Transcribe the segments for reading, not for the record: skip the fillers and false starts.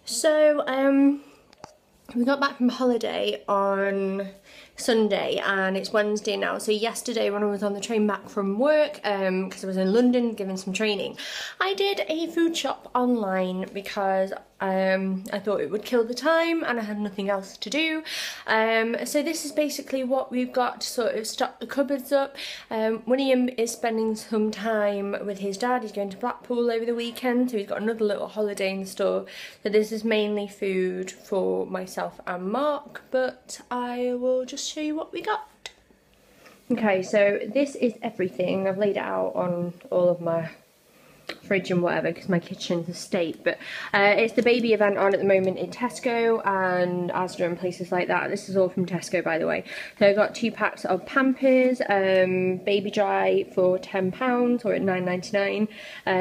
So, we got back from holiday on Sunday and it's Wednesday now. So yesterday when I was on the train back from work, because I was in London giving some training, I did a food shop online because I thought it would kill the time and I had nothing else to do. So this is basically what we've got to sort of stock the cupboards up. William is spending some time with his dad. He's going to Blackpool over the weekend, so he's got another little holiday in store. So this is mainly food for myself and Mark, but I will just show you what we got. Okay, so this is everything. I've laid it out on all of my fridge and whatever because my kitchen's a state, but it's the baby event on at the moment in Tesco and Asda and places like that. This is all from Tesco, by the way. So I got 2 packs of Pampers, Baby Dry for £10 or at £9.99.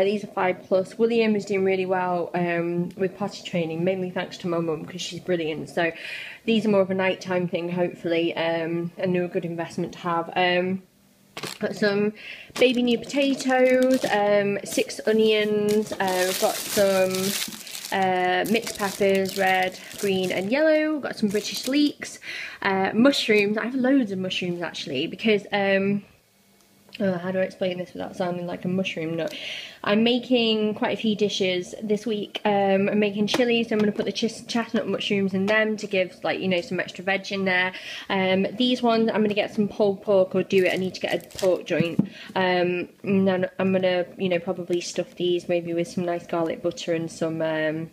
These are 5+. William is doing really well with potty training, mainly thanks to my mum because she's brilliant. So these are more of a nighttime thing, hopefully, and they're a good investment to have. Got some baby new potatoes, 6 onions, we've got some mixed peppers, red, green and yellow. We've got some British leeks, mushrooms. I have loads of mushrooms actually because how do I explain this without sounding like a mushroom nut? I'm making quite a few dishes this week. I'm making chili, so I'm going to put the chestnut mushrooms in them to give, like, you know, some extra veg in there. These ones, I'm going to get some pulled pork, or do it. I need to get a pork joint. And then I'm going to, you know, probably stuff these maybe with some nice garlic butter and some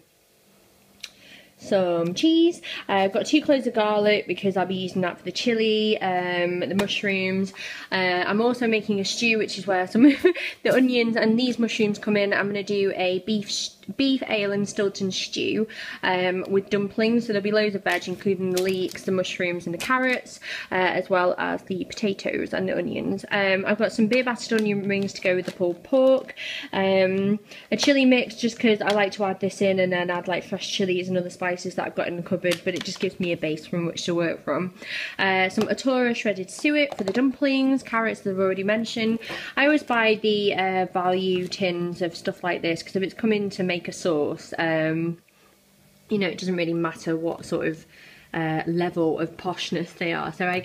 cheese. I've got 2 cloves of garlic because I'll be using that for the chili, the mushrooms. I'm also making a stew, which is where some of the onions and these mushrooms come in. I'm going to do a beef, ale and Stilton stew with dumplings, so there'll be loads of veg including the leeks, the mushrooms and the carrots, as well as the potatoes and the onions. I've got some beer battered onion rings to go with the pulled pork, a chili mix just because I like to add this in and then add like fresh chilies and other spices that I've got in the cupboard, but it just gives me a base from which to work from. Some Atura shredded suet for the dumplings, carrots that I've already mentioned. I always buy the value tins of stuff like this because if it's coming to make a sauce, you know, it doesn't really matter what sort of level of poshness they are. So I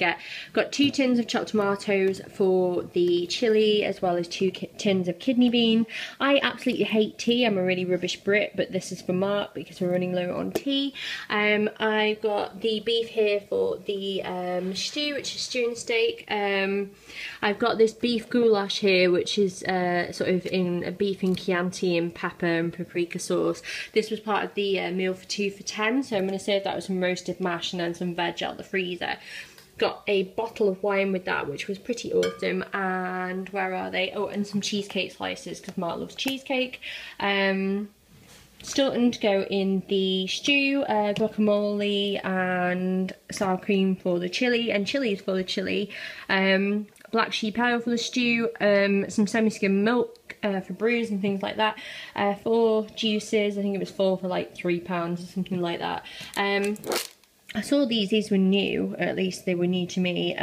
got 2 tins of chopped tomatoes for the chili, as well as 2 tins of kidney bean. I absolutely hate tea. I'm a really rubbish Brit, but this is for Mark because we're running low on tea. I've got the beef here for the stew, which is stew and steak. I've got this beef goulash here, which is sort of in a beef and Chianti and pepper and paprika sauce. This was part of the meal for 2 for £10, so I'm going to serve that with some roasted mash and then some veg out the freezer. Got a bottle of wine with that, which was pretty awesome. And where are they? Oh, and some cheesecake slices because Mark loves cheesecake. Stilton to go in the stew, guacamole and sour cream for the chili, and chilies for the chili. Black sheep ale for the stew, some semi-skim milk for brews and things like that. 4 juices, I think it was 4 for like £3 or something like that. I saw these were new, or at least they were new to me.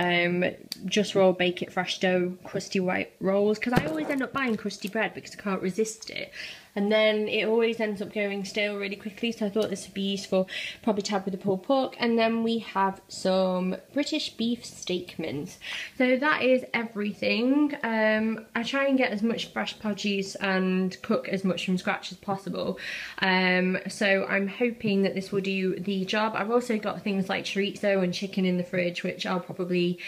Just Roll Bake It Fresh Dough crusty white rolls, because I always end up buying crusty bread because I can't resist it, and then it always ends up going stale really quickly, so I thought this would be useful, probably to have with the pulled pork. And then we have some British beef steak mince. So that is everything. I try and get as much fresh produce and cook as much from scratch as possible, so I'm hoping that this will do the job. I've also got things like chorizo and chicken in the fridge, which I'll probably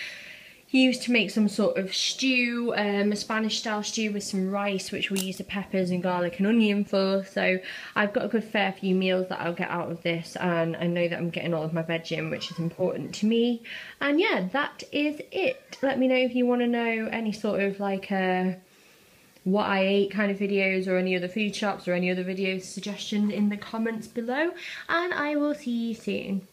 use to make some sort of stew, a Spanish style stew with some rice, which we'll use the peppers and garlic and onion for. So I've got a good fair few meals that I'll get out of this, and I know that I'm getting all of my veg in, which is important to me. And yeah, that is it. Let me know if you want to know any sort of like what I ate kind of videos, or any other food shops, or any other video suggestions in the comments below, and I will see you soon.